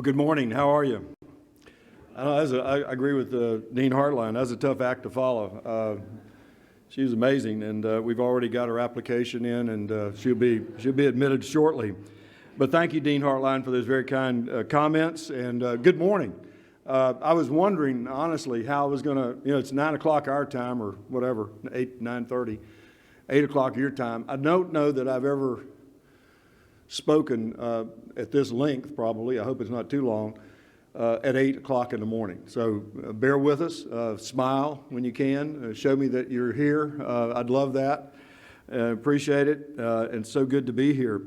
Well, good morning. How are you? I agree with Dean Hartline. That's a tough act to follow. She was amazing, and we've already got her application in, and she'll be admitted shortly. But thank you, Dean Hartline, for those very kind comments, and good morning. I was wondering, honestly, how I was going to, it's 9 o'clock our time, or whatever, 9:30, 8 o'clock your time. I don't know that I've ever spoken at this length, probably. I hope it's not too long, at 8 o'clock in the morning. So bear with us. Smile when you can. Show me that you're here. I'd love that. Appreciate it. And so good to be here.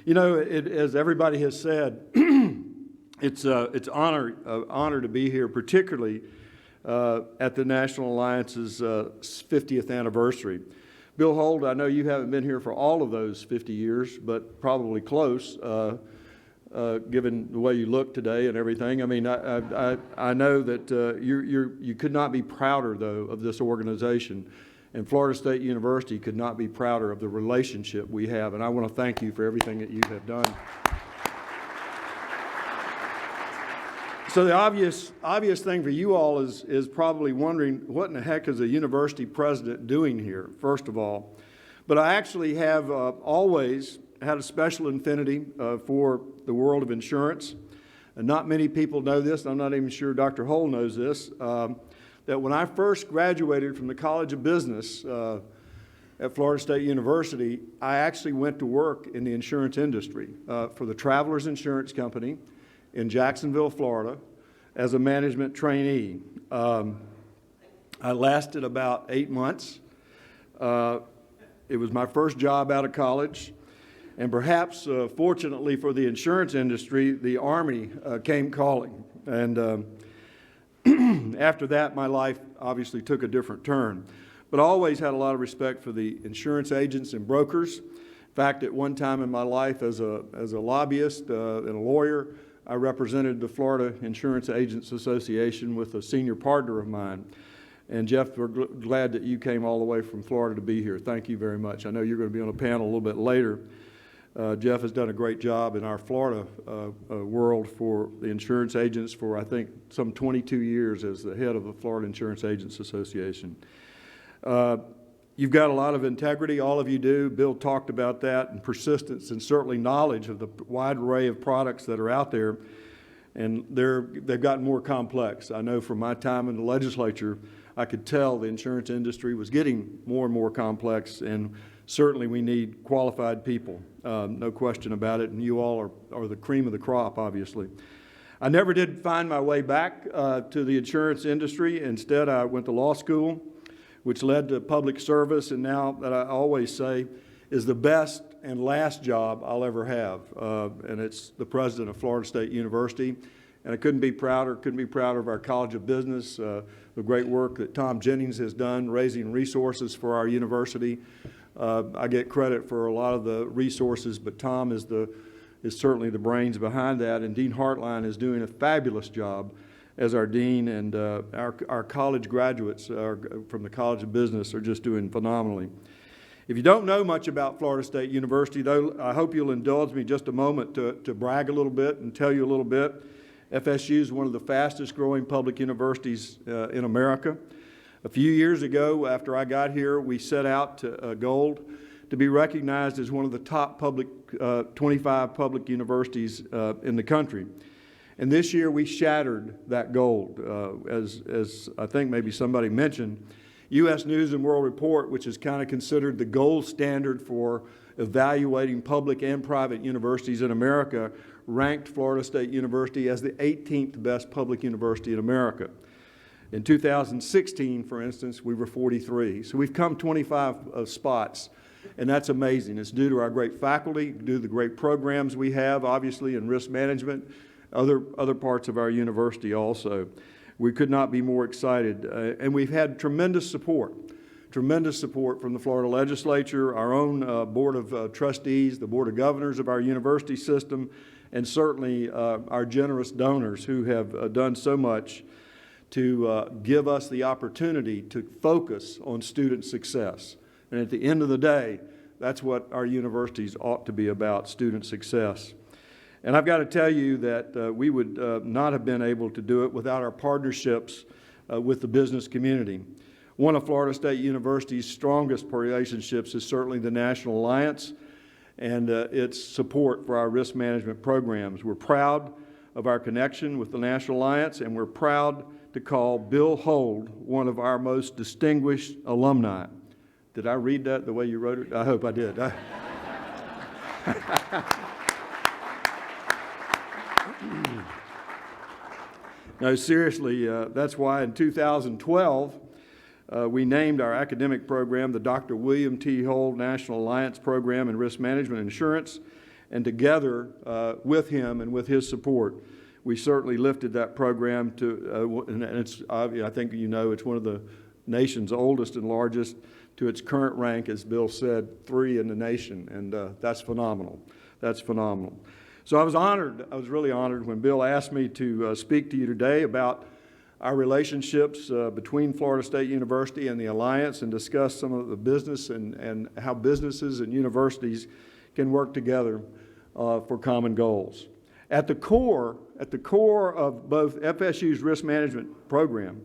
As everybody has said, it's honor to be here, particularly at the National Alliance's 50th anniversary. Bill Holt, I know you haven't been here for all of those 50 years, but probably close, given the way you look today and everything. I mean, I know that you could not be prouder, though, of this organization. And Florida State University could not be prouder of the relationship we have. And I want to thank you for everything that you have done. So the obvious thing for you all is probably wondering, what in the heck is a university president doing here, first of all. But I actually have always had a special affinity for the world of insurance. And not many people know this. I'm not even sure Dr. Hull knows this, that when I first graduated from the College of Business at Florida State University, I actually went to work in the insurance industry for the Travelers Insurance Company in Jacksonville, Florida, as a management trainee. I lasted about 8 months. It was my first job out of college, and perhaps fortunately for the insurance industry, the Army came calling. And after that, my life obviously took a different turn. But I always had a lot of respect for the insurance agents and brokers. In fact, at one time in my life as a lobbyist and a lawyer, I represented the Florida Insurance Agents Association with a senior partner of mine. And Jeff, we're glad that you came all the way from Florida to be here. Thank you very much. I know you're going to be on a panel a little bit later. Jeff has done a great job in our Florida world for the insurance agents for, I think, some 22 years as the head of the Florida Insurance Agents Association. You've got a lot of integrity, all of you do. Bill talked about that, and persistence, and certainly knowledge of the wide array of products that are out there. And they've gotten more complex. I know from my time in the legislature, I could tell the insurance industry was getting more and more complex, and certainly we need qualified people, no question about it, and you all are the cream of the crop, obviously. I never did find my way back to the insurance industry. Instead, I went to law school, which led to public service, and now that I always say is the best and last job I'll ever have, and it's the president of Florida State University. And I couldn't be prouder of our College of Business, the great work that Tom Jennings has done raising resources for our university. I get credit for a lot of the resources, but Tom is certainly the brains behind that, and Dean Hartline is doing a fabulous job as our dean, and our college graduates from the College of Business are just doing phenomenally. If you don't know much about Florida State University, though, I hope you'll indulge me just a moment to brag a little bit and tell you a little bit. FSU is one of the fastest growing public universities in America. A few years ago, after I got here, we set out a goal to be recognized as one of the top 25 public universities in the country. And this year we shattered that goal. As I think maybe somebody mentioned, U.S. News and World Report, which is kind of considered the gold standard for evaluating public and private universities in America, ranked Florida State University as the 18th best public university in America. In 2016, for instance, we were 43. So we've come 25 spots, and that's amazing. It's due to our great faculty, due to the great programs we have, obviously, in risk management, other parts of our university also. We could not be more excited. And we've had tremendous support from the Florida legislature, our own board of trustees, the board of governors of our university system, and certainly our generous donors who have done so much to give us the opportunity to focus on student success. And at the end of the day, that's what our universities ought to be about, student success. And I've got to tell you that we would not have been able to do it without our partnerships with the business community. One of Florida State University's strongest relationships is certainly the National Alliance and its support for our risk management programs. We're proud of our connection with the National Alliance, and we're proud to call Bill Hold one of our most distinguished alumni. Did I read that the way you wrote it? I hope I did. No, seriously, that's why in 2012, we named our academic program the Dr. William T. Hold National Alliance Program in Risk Management and Insurance, and together with him and with his support, we certainly lifted that program to, and it's, I think you know, it's one of the nation's oldest and largest, to its current rank, as Bill said, 3 in the nation, and that's phenomenal. That's phenomenal. So I was honored, I was really honored when Bill asked me to speak to you today about our relationships between Florida State University and the Alliance and discuss some of the business and how businesses and universities can work together for common goals. At the core of both FSU's risk management program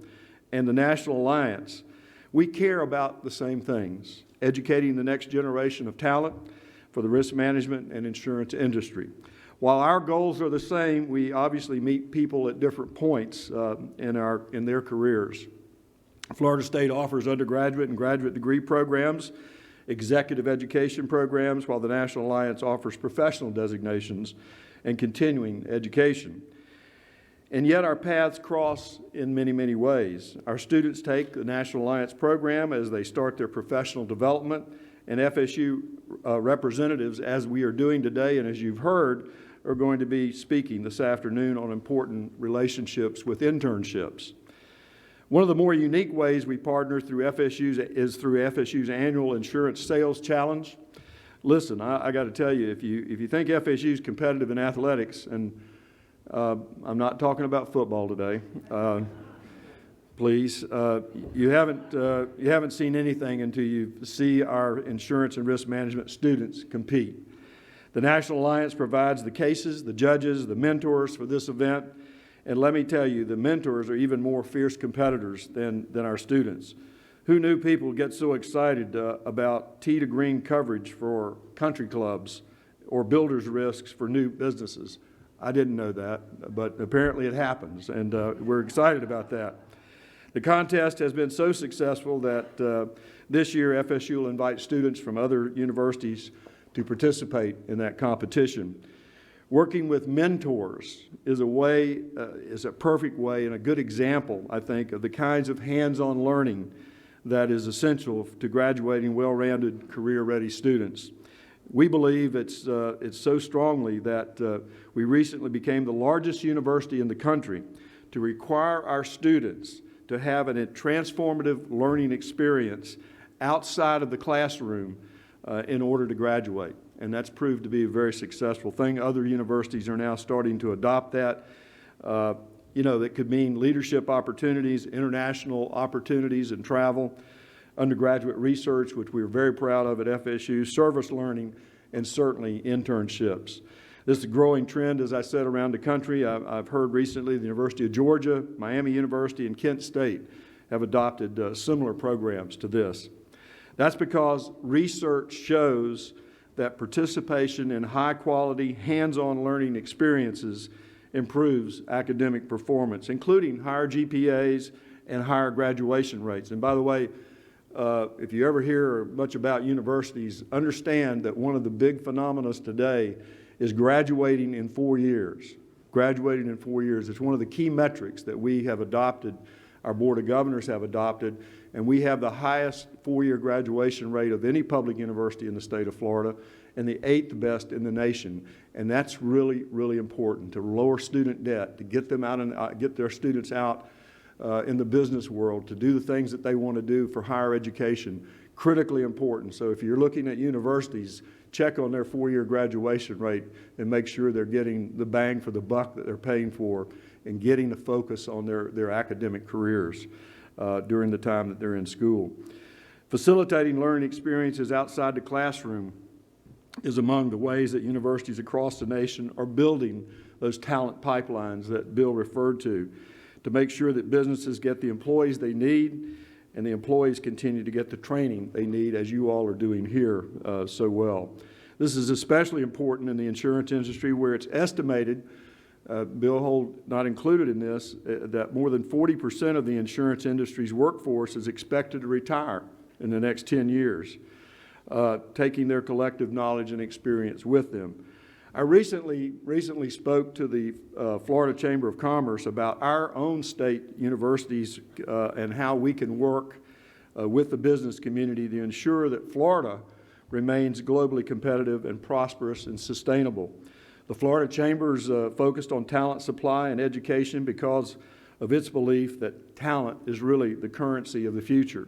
and the National Alliance, we care about the same things: educating the next generation of talent for the risk management and insurance industry. While our goals are the same, we obviously meet people at different points in their careers. Florida State offers undergraduate and graduate degree programs, executive education programs, while the National Alliance offers professional designations and continuing education. And yet our paths cross in many, many ways. Our students take the National Alliance program as they start their professional development, and FSU representatives, as we are doing today and as you've heard, are going to be speaking this afternoon on important relationships with internships. One of the more unique ways we partner through FSU's annual insurance sales challenge. Listen, I got to tell you, if you think FSU is competitive in athletics, and I'm not talking about football today, please, you haven't seen anything until you see our insurance and risk management students compete. The National Alliance provides the cases, the judges, the mentors for this event, and let me tell you, the mentors are even more fierce competitors than our students. Who knew people get so excited about tee to green coverage for country clubs or builder's risks for new businesses? I didn't know that, but apparently it happens, and we're excited about that. The contest has been so successful that this year FSU will invite students from other universities to participate in that competition. Working with mentors is a perfect way and a good example, I think, of the kinds of hands-on learning that is essential to graduating well-rounded, career-ready students. We believe it's so strongly that we recently became the largest university in the country to require our students to have a transformative learning experience outside of the classroom in order to graduate. And that's proved to be a very successful thing. Other universities are now starting to adopt that. That could mean leadership opportunities, international opportunities and travel, undergraduate research, which we're very proud of at FSU, service learning, and certainly internships. This is a growing trend, as I said, around the country. I've heard recently the University of Georgia, Miami University, and Kent State have adopted similar programs to this. That's because research shows that participation in high-quality, hands-on learning experiences improves academic performance, including higher GPAs and higher graduation rates. And by the way, if you ever hear much about universities, understand that one of the big phenomena today is graduating in 4 years. Graduating in 4 years. It's one of the key metrics that we have adopted, our Board of Governors have adopted, and we have the highest 4-year graduation rate of any public university in the state of Florida and the 8th best in the nation. And that's really, really important to lower student debt, to get them out and get their students out in the business world to do the things that they want to do for higher education. Critically important. So if you're looking at universities, check on their 4-year graduation rate and make sure they're getting the bang for the buck that they're paying for and getting the focus on their academic careers during the time that they're in school. Facilitating learning experiences outside the classroom is among the ways that universities across the nation are building those talent pipelines that Bill referred to make sure that businesses get the employees they need and the employees continue to get the training they need, as you all are doing here so well. This is especially important in the insurance industry, where it's estimated, Bill Holt not included in this, that more than 40% of the insurance industry's workforce is expected to retire in the next 10 years, taking their collective knowledge and experience with them. I recently spoke to the Florida Chamber of Commerce about our own state universities and how we can work with the business community to ensure that Florida remains globally competitive and prosperous and sustainable. The Florida Chamber is focused on talent supply and education because of its belief that talent is really the currency of the future.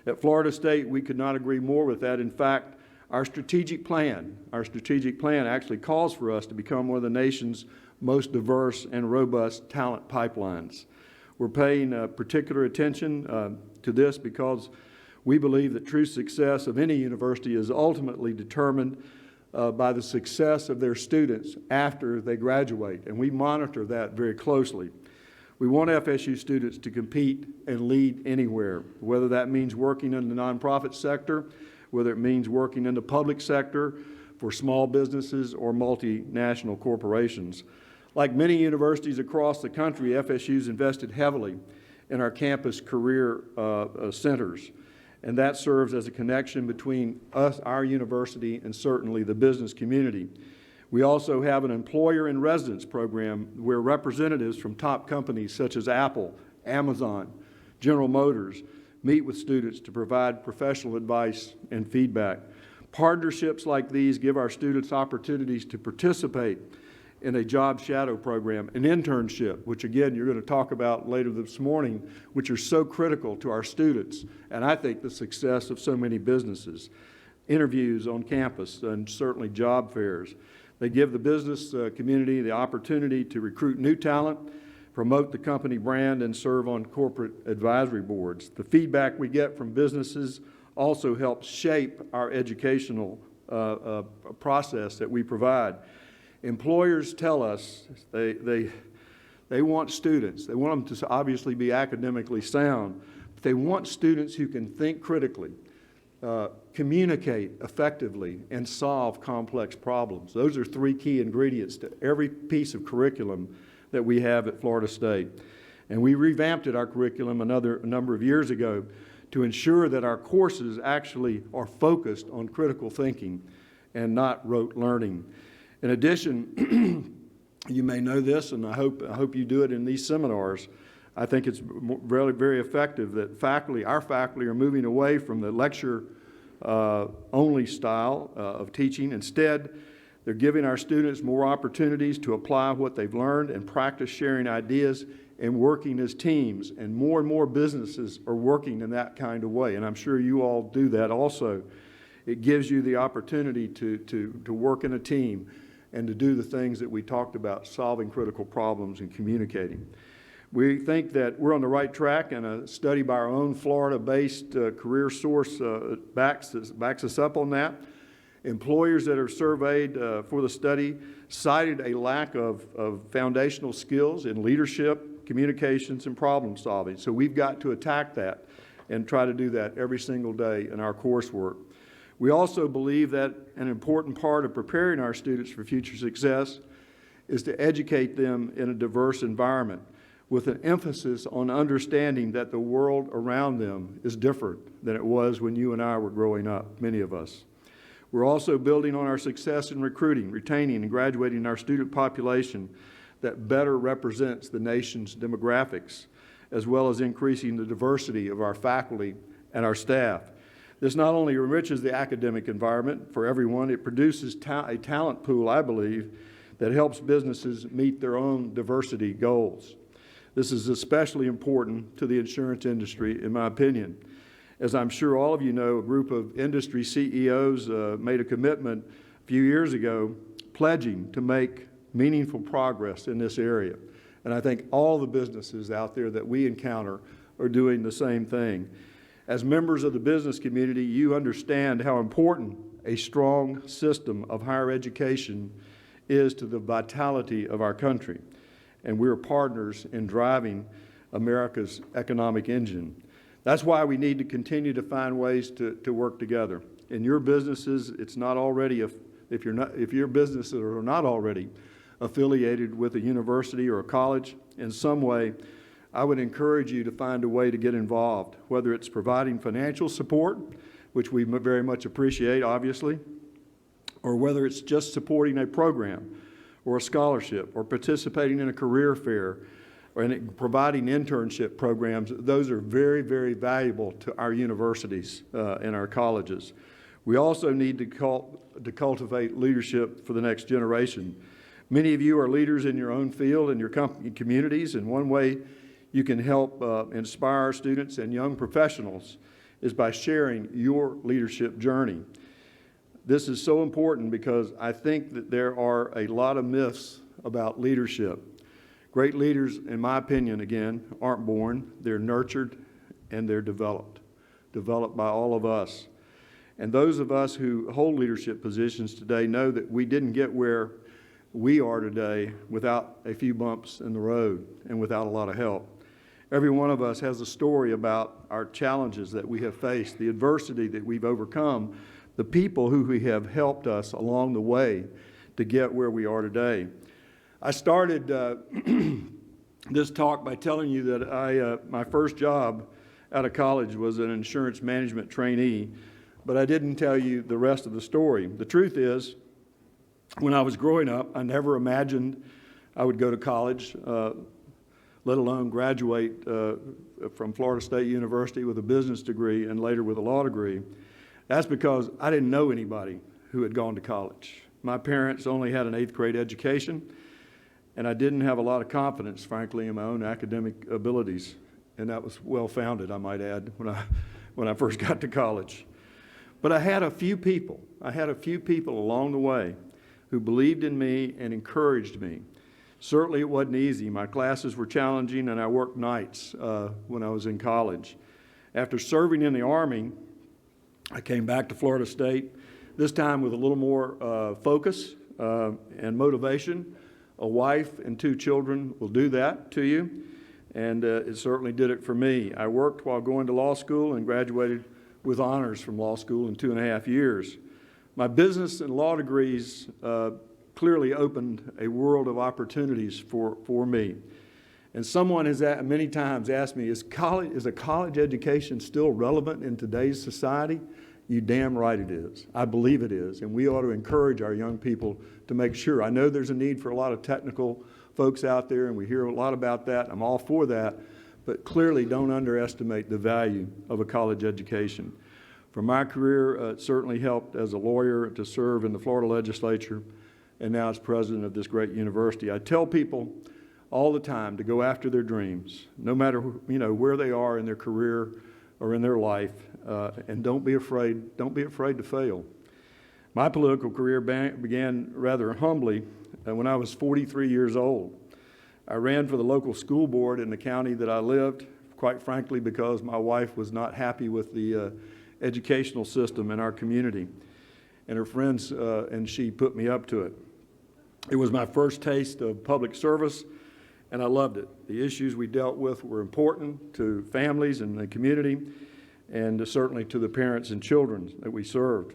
At Florida State, we could not agree more with that. In fact, our strategic plan actually calls for us to become one of the nation's most diverse and robust talent pipelines. We're paying particular attention to this because we believe that true success of any university is ultimately determined by the success of their students after they graduate, and we monitor that very closely. We want FSU students to compete and lead anywhere, whether that means working in the nonprofit sector, whether it means working in the public sector for small businesses or multinational corporations. Like many universities across the country, FSU's invested heavily in our campus career centers, and that serves as a connection between us, our university, and certainly the business community. We also have an employer in residence program where representatives from top companies such as Apple, Amazon, General Motors meet with students to provide professional advice and feedback. Partnerships like these give our students opportunities to participate in a job shadow program, an internship, which again you're going to talk about later this morning, which are so critical to our students and I think the success of so many businesses. Interviews on campus and certainly job fairs. They give the business community the opportunity to recruit new talent, promote the company brand, and serve on corporate advisory boards. The feedback we get from businesses also helps shape our educational process that we provide. Employers tell us they want students. They want them to obviously be academically sound, but they want students who can think critically, communicate effectively, and solve complex problems. Those are three key ingredients to every piece of curriculum that we have at Florida State. And we revamped our curriculum a number of years ago to ensure that our courses actually are focused on critical thinking and not rote learning. In addition, you may know this, and I hope you do it in these seminars. I think it's really very effective that our faculty are moving away from the lecture only style of teaching. Instead, they're giving our students more opportunities to apply what they've learned and practice sharing ideas and working as teams. And more businesses are working in that kind of way. And I'm sure you all do that also. It gives you the opportunity to work in a team and to do the things that we talked about, solving critical problems and communicating. We think that we're on the right track, and a study by our own Florida-based career source backs us up on that. Employers that are surveyed for the study cited a lack of foundational skills in leadership, communications, and problem solving. So we've got to attack that and try to do that every single day in our coursework. We also believe that an important part of preparing our students for future success is to educate them in a diverse environment with an emphasis on understanding that the world around them is different than it was when you and I were growing up, many of us. We're also building on our success in recruiting, retaining, and graduating our student population that better represents the nation's demographics, as well as increasing the diversity of our faculty and our staff. This not only enriches the academic environment for everyone, it produces a talent pool, I believe, that helps businesses meet their own diversity goals. This is especially important to the insurance industry, in my opinion. As I'm sure all of you know, a group of industry CEOs made a commitment a few years ago pledging to make meaningful progress in this area. And I think all the businesses out there that we encounter are doing the same thing. As members of the business community, you understand how important a strong system of higher education is to the vitality of our country. And we're partners in driving America's economic engine. That's why we need to continue to find ways to work together. In your businesses, it's not already, if your businesses are not already affiliated with a university or a college in some way, I would encourage you to find a way to get involved, whether it's providing financial support, which we very much appreciate, obviously, or whether it's just supporting a program or a scholarship or participating in a career fair or providing internship programs. Those are very, very valuable to our universities and our colleges. We also need to cultivate leadership for the next generation. Many of you are leaders in your own field and your communities, and one way you can help inspire our students and young professionals is by sharing your leadership journey. This is so important because I think that there are a lot of myths about leadership. Great leaders, in my opinion, again, aren't born. They're nurtured and they're developed by all of us. And those of us who hold leadership positions today know that we didn't get where we are today without a few bumps in the road and without a lot of help. Every one of us has a story about our challenges that we have faced, the adversity that we've overcome, the people who have helped us along the way to get where we are today. I started this talk by telling you that my first job out of college was an insurance management trainee, but I didn't tell you the rest of the story. The truth is, when I was growing up, I never imagined I would go to college, let alone graduate from Florida State University with a business degree and later with a law degree. That's because I didn't know anybody who had gone to college. My parents only had an 8th grade education, and I didn't have a lot of confidence, frankly, in my own academic abilities. And that was well-founded, I might add, when I first got to college. But I had a few people along the way who believed in me and encouraged me. Certainly it wasn't easy. My classes were challenging, and I worked nights when I was in college. After serving in the Army, I came back to Florida State, this time with a little more focus and motivation. A wife and 2 children will do that to you, and it certainly did it for me. I worked while going to law school and graduated with honors from law school in 2.5 years. My business and law degrees clearly opened a world of opportunities for me. And someone has many times asked me, is a college education still relevant in today's society? You damn right it is. I believe it is, and we ought to encourage our young people to make sure. I know there's a need for a lot of technical folks out there, and we hear a lot about that. I'm all for that, but clearly don't underestimate the value of a college education. For my career, it certainly helped as a lawyer to serve in the Florida legislature, and now as president of this great university. I tell people all the time to go after their dreams, no matter where they are in their career or in their life, and don't be afraid to fail. My political career began rather humbly when I was 43 years old. I ran for the local school board in the county that I lived, quite frankly, because my wife was not happy with the educational system in our community. And her friends and she put me up to it. It was my first taste of public service, and I loved it. The issues we dealt with were important to families and the community, and certainly to the parents and children that we served.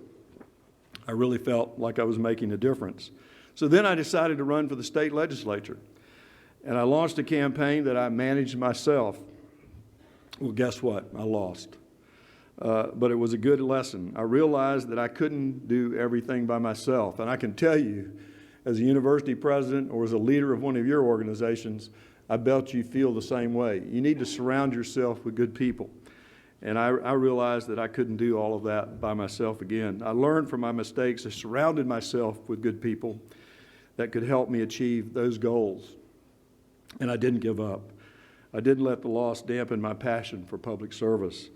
I really felt like I was making a difference. So then I decided to run for the state legislature, and I launched a campaign that I managed myself. Well, guess what? I lost. But it was a good lesson. I realized that I couldn't do everything by myself, and I can tell you, as a university president or as a leader of one of your organizations, I bet you feel the same way. You need to surround yourself with good people. And I realized that I couldn't do all of that by myself again. I learned from my mistakes. I surrounded myself with good people that could help me achieve those goals. And I didn't give up. I didn't let the loss dampen my passion for public service.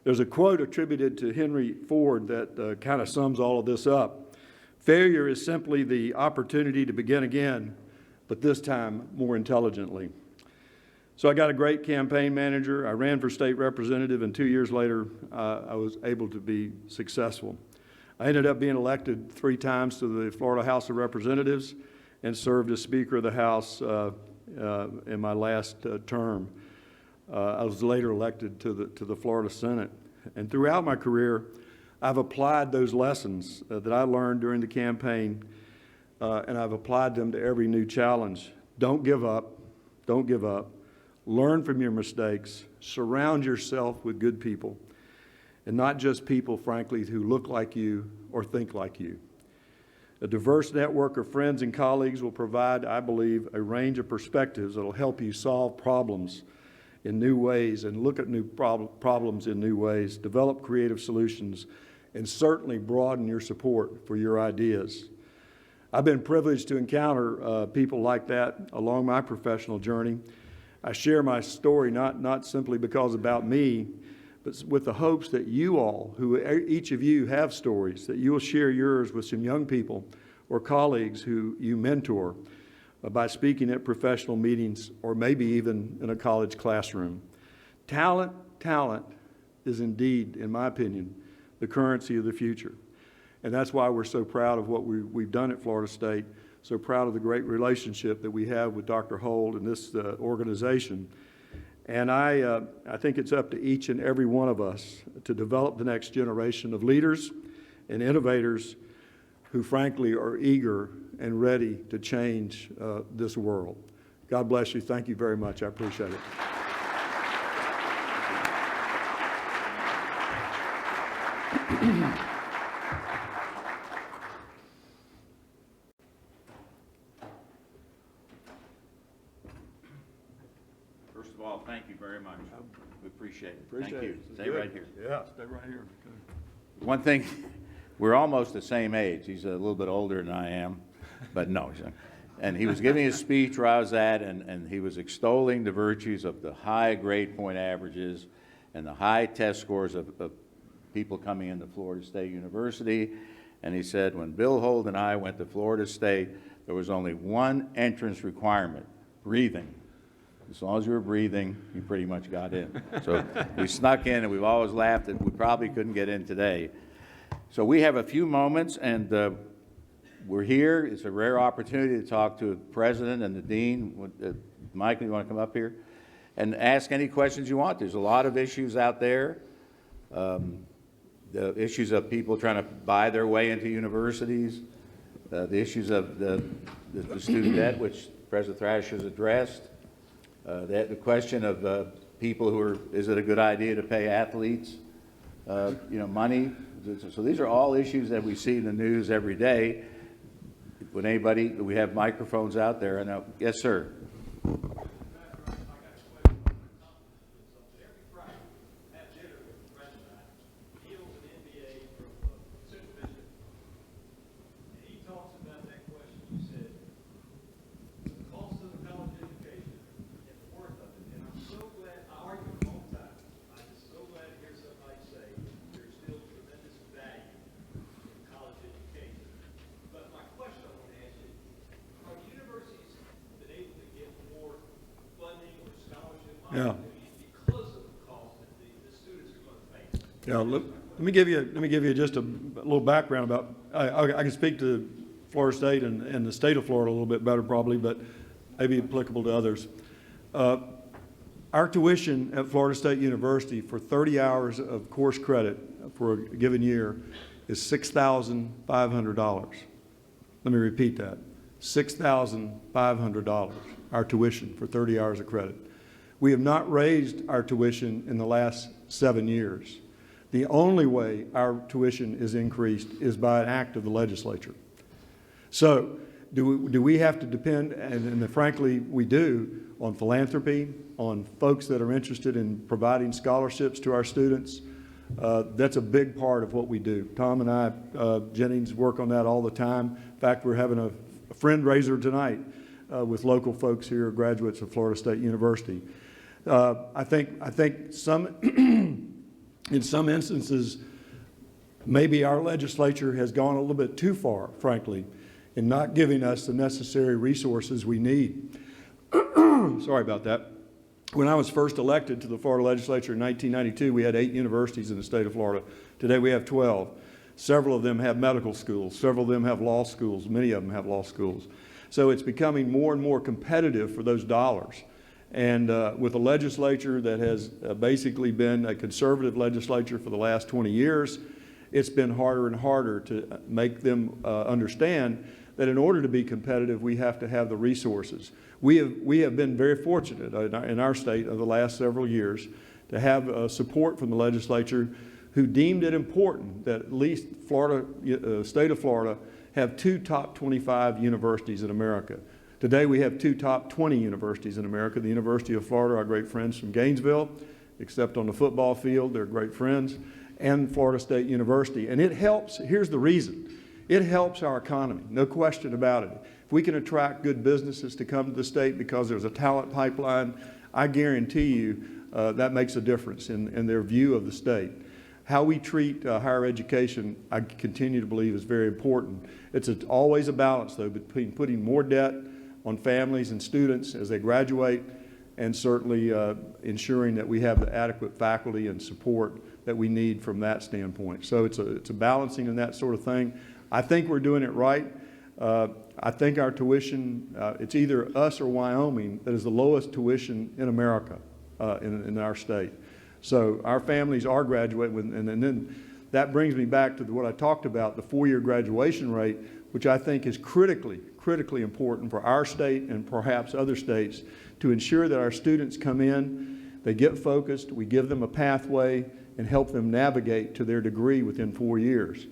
There's a quote attributed to Henry Ford that kind of sums all of this up. Failure is simply the opportunity to begin again, but this time more intelligently. So I got a great campaign manager. I ran for state representative, and 2 years later, I was able to be successful. I ended up being elected 3 times to the Florida House of Representatives and served as Speaker of the House in my last term. I was later elected to the Florida Senate. And throughout my career, I've applied those lessons that I learned during the campaign, and I've applied them to every new challenge. Don't give up. Don't give up. Learn from your mistakes. Surround yourself with good people, and not just people, frankly, who look like you or think like you. A diverse network of friends and colleagues will provide, I believe, a range of perspectives that will help you solve problems in new ways and look at new problems in new ways, develop creative solutions, and certainly broaden your support for your ideas. I've been privileged to encounter people like that along my professional journey. I share my story not simply because about me, but with the hopes that you all, each of you have stories, that you will share yours with some young people or colleagues who you mentor by speaking at professional meetings or maybe even in a college classroom. Talent is indeed, in my opinion, the currency of the future. And that's why we're so proud of what we've done at Florida State, so proud of the great relationship that we have with Dr. Hold and this organization. And I think it's up to each and every one of us to develop the next generation of leaders and innovators who frankly are eager and ready to change this world. God bless you. Thank you very much. I appreciate it. First of all, thank you very much. We appreciate it. Appreciate thank you. it. Stay right here. Yeah, stay right here. Okay. One thing, we're almost the same age. He's a little bit older than I am, but no. And he was giving his speech where I was at, and he was extolling the virtues of the high grade point averages and the high test scores of people coming into Florida State University. And he said, when Bill Hold and I went to Florida State, there was only one entrance requirement: breathing. As long as you were breathing, you pretty much got in. So we snuck in, and we've always laughed that we probably couldn't get in today. So we have a few moments, and we're here. It's a rare opportunity to talk to the president and the dean. Michael, you want to come up here and ask any questions you want? There's a lot of issues out there. The issues of people trying to buy their way into universities, the issues of the student debt, which President Thrash has addressed, the question of people who are, is it a good idea to pay athletes, money? So these are all issues that we see in the news every day. When anybody, we have microphones out there. I know. Yes, sir. Yeah. Yeah. Let me give you just a little background about. I can speak to Florida State and the state of Florida a little bit better probably, but maybe applicable to others. Our tuition at Florida State University for 30 hours of course credit for a given year is $6,500. Let me repeat that: $6,500. Our tuition for 30 hours of credit. We have not raised our tuition in the last 7 years. The only way our tuition is increased is by an act of the legislature. So do we have to depend, and frankly we do, on philanthropy, on folks that are interested in providing scholarships to our students? That's a big part of what we do. Tom and I, Jennings, work on that all the time. In fact, we're having a friend raiser tonight with local folks here, graduates of Florida State University. I think some, in some instances, maybe our legislature has gone a little bit too far, frankly, in not giving us the necessary resources we need. Sorry about that. When I was first elected to the Florida legislature in 1992, we had 8 universities in the state of Florida. Today we have 12. Several of them have medical schools. Several of them have law schools. Many of them have law schools. So it's becoming more and more competitive for those dollars. And with a legislature that has basically been a conservative legislature for the last 20 years, it's been harder and harder to make them understand that in order to be competitive, we have to have the resources. We have been very fortunate in our state over the last several years to have support from the legislature who deemed it important that at least Florida, state of Florida, have 2 top 25 universities in America. Today we have 2 top 20 universities in America. The University of Florida, our great friends from Gainesville, except on the football field, they're great friends, and Florida State University. And it helps, here's the reason, it helps our economy, no question about it. If we can attract good businesses to come to the state because there's a talent pipeline, I guarantee you that makes a difference in their view of the state. How we treat higher education, I continue to believe, is very important. It's always a balance, though, between putting more debt on families and students as they graduate and certainly ensuring that we have the adequate faculty and support that we need from that standpoint. So it's a balancing and that sort of thing. I think we're doing it right. I think our tuition, it's either us or Wyoming that is the lowest tuition in America in our state. So our families are graduating, and then that brings me back to what I talked about, the 4-year graduation rate, which I think is critically important for our state and perhaps other states to ensure that our students come in, they get focused, we give them a pathway and help them navigate to their degree within 4 years.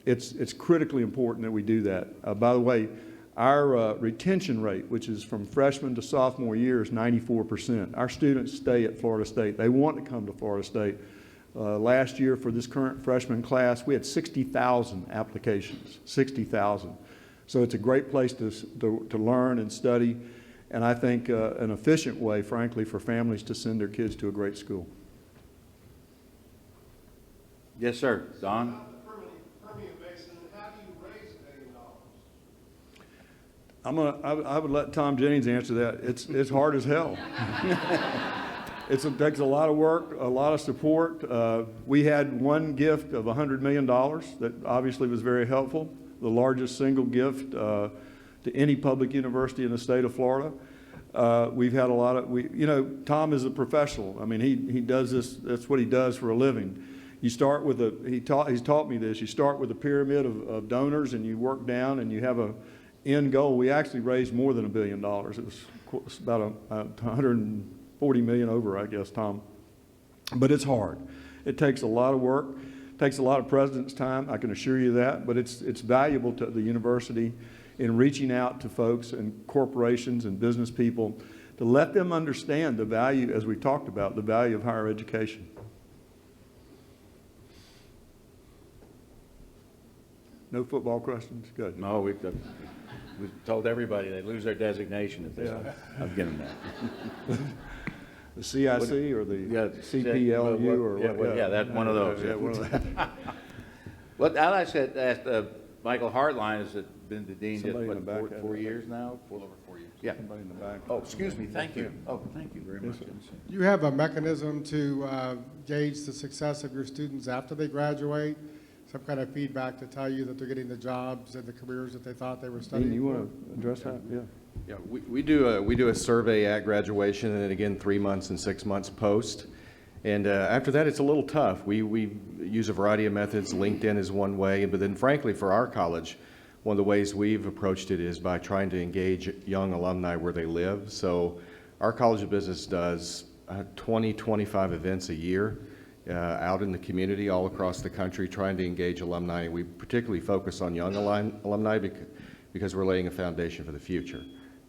It's critically important that we do that. By the way, our retention rate, which is from freshman to sophomore year, is 94%. Our students stay at Florida State. They want to come to Florida State. Last year for this current freshman class, we had 60,000 applications, 60,000. So it's a great place to learn and study, and I think an efficient way, frankly, for families to send their kids to a great school. Yes, sir. Don? I would let Tom Jennings answer that. It's hard as hell. It takes a lot of work, a lot of support. We had one gift of $100 million that obviously was very helpful, the largest single gift to any public university in the state of Florida. We've had a lot of, Tom is a professional. I mean, he does this, that's what he does for a living. You start with he's taught me this, you start with a pyramid of donors and you work down and you have a end goal. We actually raised more than $1 billion. It was about 140 million over, I guess, Tom. But it's hard. It takes a lot of work. It takes a lot of president's time, I can assure you that, but it's valuable to the university in reaching out to folks and corporations and business people to let them understand the value, as we talked about, the value of higher education. No football questions? Good. No, we've told everybody they lose their designation if they don't. I'm getting that. The CIC or the CPLU or what? Yeah, that's one of those. Yeah, one of that. Well, I said, asked Michael Hartline has been the dean just, Somebody in the back what, had 4 it. years now? A little over 4 years. Yeah. Somebody in the back. Oh, excuse me, thank you. Oh, thank you very much. Do you have a mechanism to gauge the success of your students after they graduate? Some kind of feedback to tell you that they're getting the jobs and the careers that they thought they were studying Dean, you for? want to address that? Yeah. Yeah, we do a survey at graduation, and then again 3 months and 6 months post. And after that, it's a little tough. We use a variety of methods. LinkedIn is one way, but then frankly, for our college, one of the ways we've approached it is by trying to engage young alumni where they live. So our College of Business does 20, 25 events a year out in the community all across the country, trying to engage alumni. We particularly focus on young alumni because we're laying a foundation for the future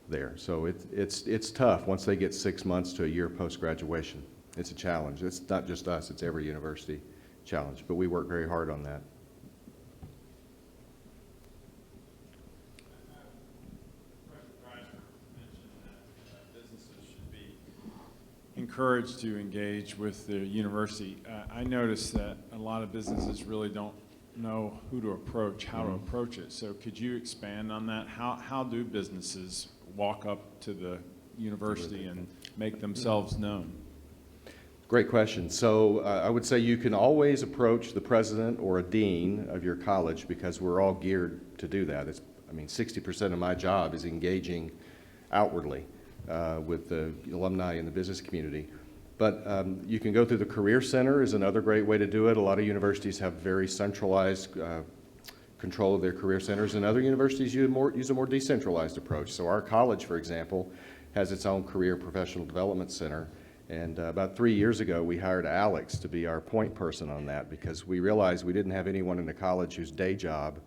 there. So it's tough once they get 6 months to a year post-graduation. It's a challenge. It's not just us, it's every university challenge, but we work very hard on that. Encouraged to engage with the university. I noticed that a lot of businesses really don't know who to approach, how to approach it. So could you expand on that? How do businesses walk up to the university and make themselves known? Great question. So I would say you can always approach the president or a dean of your college because we're all geared to do that. 60% of my job is engaging outwardly with the alumni in the business community. But you can go through the Career Center is another great way to do it. A lot of universities have very centralized control of their career centers, and other universities use a more decentralized approach. So our college, for example, has its own career professional development center. And about 3 years ago, we hired Alex to be our point person on that because we realized we didn't have anyone in the college whose day job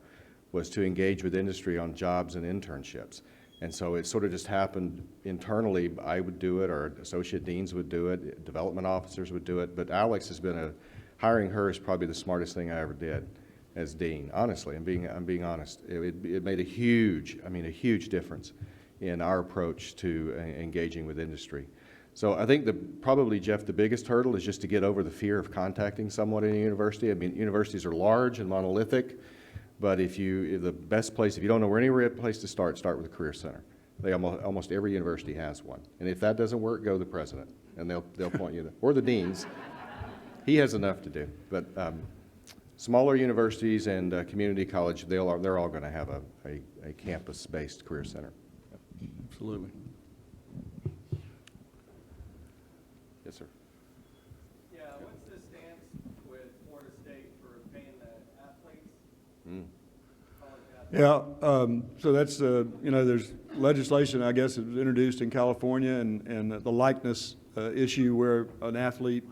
was to engage with industry on jobs and internships. And so it sort of just happened internally. I would do it, or associate deans would do it, development officers would do it. But Alex has been hiring her is probably the smartest thing I ever did as dean. Honestly, I'm being honest. It made a huge difference in our approach to engaging with industry. So I think probably, Jeff, the biggest hurdle is just to get over the fear of contacting someone in a university. I mean, universities are large and monolithic, but if you don't know any place to start with the Career Center. Almost every university has one. And if that doesn't work, go to the president, and they'll point you, or the deans. He has enough to do. But smaller universities and community college, they're all going to have a campus-based Career Center. Absolutely. Yes, sir. Yeah, what's the stance with Florida State for paying the athletes? College athletes? Yeah, so that's, there's legislation, I guess, that was introduced in California, and the likeness issue where an athlete,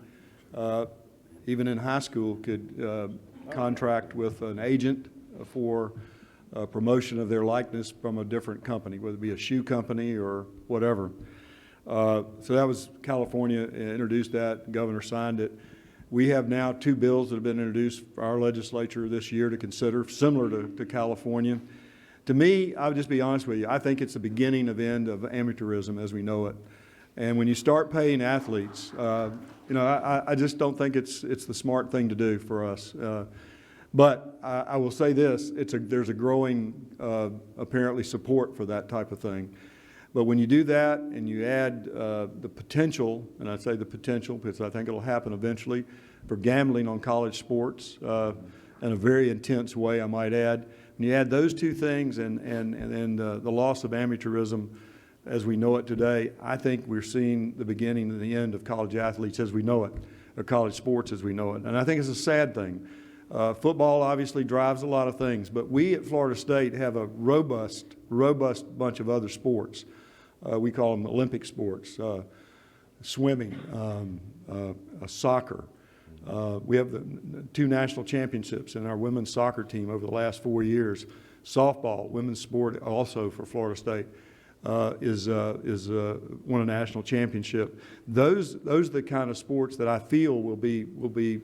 even in high school, could contract with an agent for promotion of their likeness from a different company, whether it be a shoe company or whatever. So that was California introduced that, the governor signed it. We have now 2 bills that have been introduced for our legislature this year to consider, similar to California. To me, I would just be honest with you, I think it's the beginning of end of amateurism as we know it. And when you start paying athletes, I just don't think it's the smart thing to do for us. But I will say this, there's a growing, apparently, support for that type of thing. But when you do that and you add the potential, and I say the potential because I think it'll happen eventually, for gambling on college sports in a very intense way, I might add. When you add those two things and the loss of amateurism as we know it today, I think we're seeing the beginning and the end of college athletes as we know it, or college sports as we know it. And I think it's a sad thing. Football obviously drives a lot of things, but we at Florida State have a robust bunch of other sports. We call them Olympic sports, swimming, soccer. We have the 2 national championships in our women's soccer team over the last 4 years. Softball, women's sport also for Florida State, is won a national championship. Those are the kind of sports that I feel will be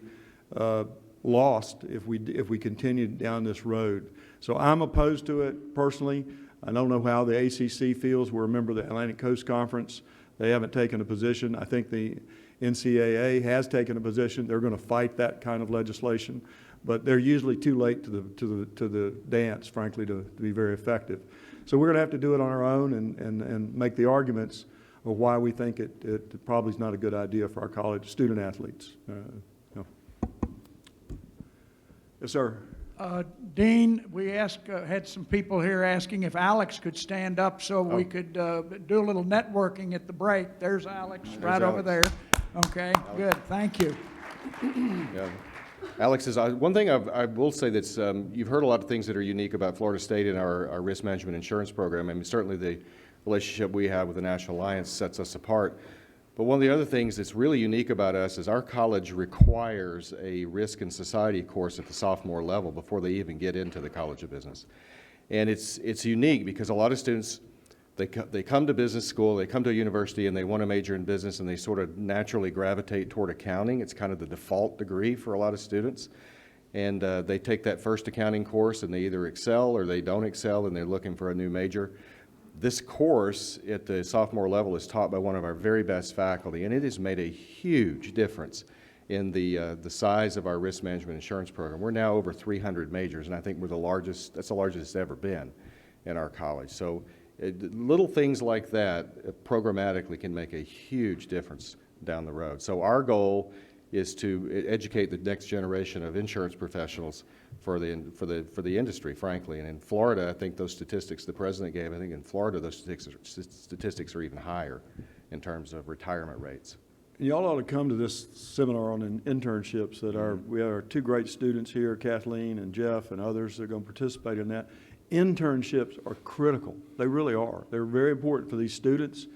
lost if we continue down this road. So I'm opposed to it personally. I don't know how the ACC feels. We're a member of the Atlantic Coast Conference. They haven't taken a position. I think the NCAA has taken a position. They're going to fight that kind of legislation, but they're usually too late to the dance, frankly, to be very effective. So we're going to have to do it on our own and make the arguments of why we think it probably is not a good idea for our college student athletes. Yes, sir. Dean, we had some people here asking if Alex could stand up so we could do a little networking at the break. There's Alex right over there. Okay, good. Thank you. Yeah. Alex, one thing I will say that's, you've heard a lot of things that are unique about Florida State and our risk management insurance program. I mean, certainly the relationship we have with the National Alliance sets us apart. But one of the other things that's really unique about us is our college requires a risk and society course at the sophomore level before they even get into the College of Business. And it's unique because a lot of students, they come to business school, they come to a university and they want to major in business and they sort of naturally gravitate toward accounting. It's kind of the default degree for a lot of students. And they take that first accounting course and they either excel or they don't excel and they're looking for a new major. This course at the sophomore level is taught by one of our very best faculty, and it has made a huge difference in the size of our risk management insurance program. We're now over 300 majors, and I think we're the largest, that's the largest it's ever been in our college. So little things like that programmatically can make a huge difference down the road. So our goal is to educate the next generation of insurance professionals for the industry, frankly. And in Florida, I think those statistics the president gave, I think in Florida those statistics are even higher in terms of retirement rates. Y'all ought to come to this seminar on internships that we have our 2 great students here, Kathleen and Jeff and others that are going to participate in that. Internships are critical. They really are. They're very important for these students.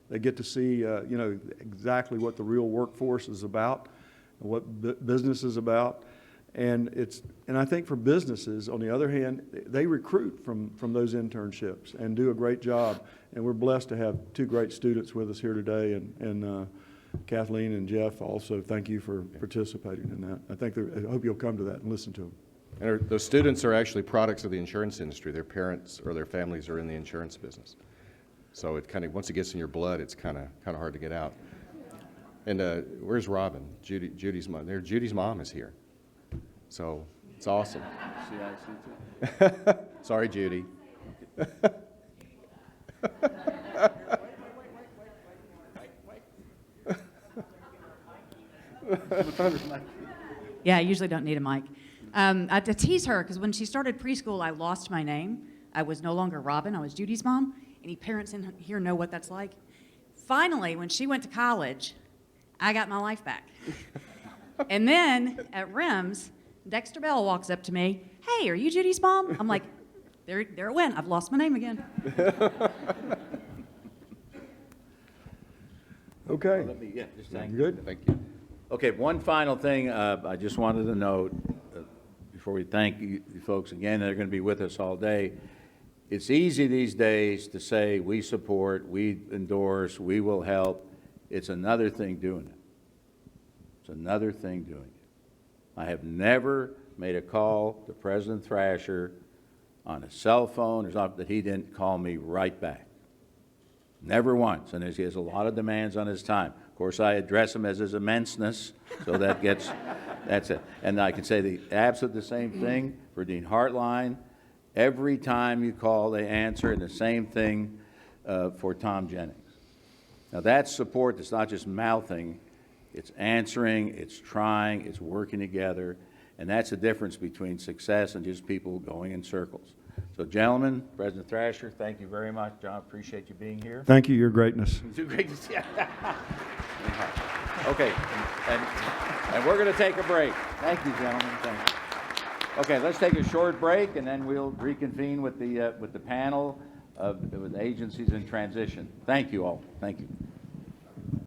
They get to see, exactly what the real workforce is about, and what business is about. And I think for businesses, on the other hand, they recruit from those internships and do a great job. And we're blessed to have 2 great students with us here today. And Kathleen and Jeff also, thank you for participating in that. I hope you'll come to that and listen to them. And those students are actually products of the insurance industry. Their parents or their families are in the insurance business. So it kind of, once it gets in your blood, it's kind of hard to get out. And where's Robin? Judy's mom. Judy's mom is here. So it's awesome. Sorry, Judy. Yeah, I usually don't need a mic. I had to tease her because when she started preschool, I lost my name. I was no longer Robin. I was Judy's mom. Any parents in here know what that's like? Finally, when she went to college, I got my life back. And then at RIMS, Dexter Bell walks up to me, "Hey, are you Judy's mom?" I'm like, there it went. I've lost my name again. Okay. Just thank you. Good? Thank you. Okay, one final thing I just wanted to note before we thank you folks again that are going to be with us all day. It's easy these days to say we support, we endorse, we will help. It's another thing doing it. It's another thing doing it. I have never made a call to President Thrasher on a cell phone or something that he didn't call me right back. Never once, and he has a lot of demands on his time. Of course, I address him as his immenseness, so that's it. And I can say the absolutely the same thing for Dean Hartline. Every time you call, they answer, and the same thing for Tom Jennings. Now that's support that's not just mouthing, it's answering, it's trying, it's working together, and that's the difference between success and just people going in circles. So gentlemen, President Thrasher, thank you very much. John, appreciate you being here. Thank you, your greatness. Too great to see you. Okay, and we're going to take a break. Thank you, gentlemen. Thank you. Okay, let's take a short break, and then we'll reconvene with the panel with agencies in transition. Thank you all. Thank you.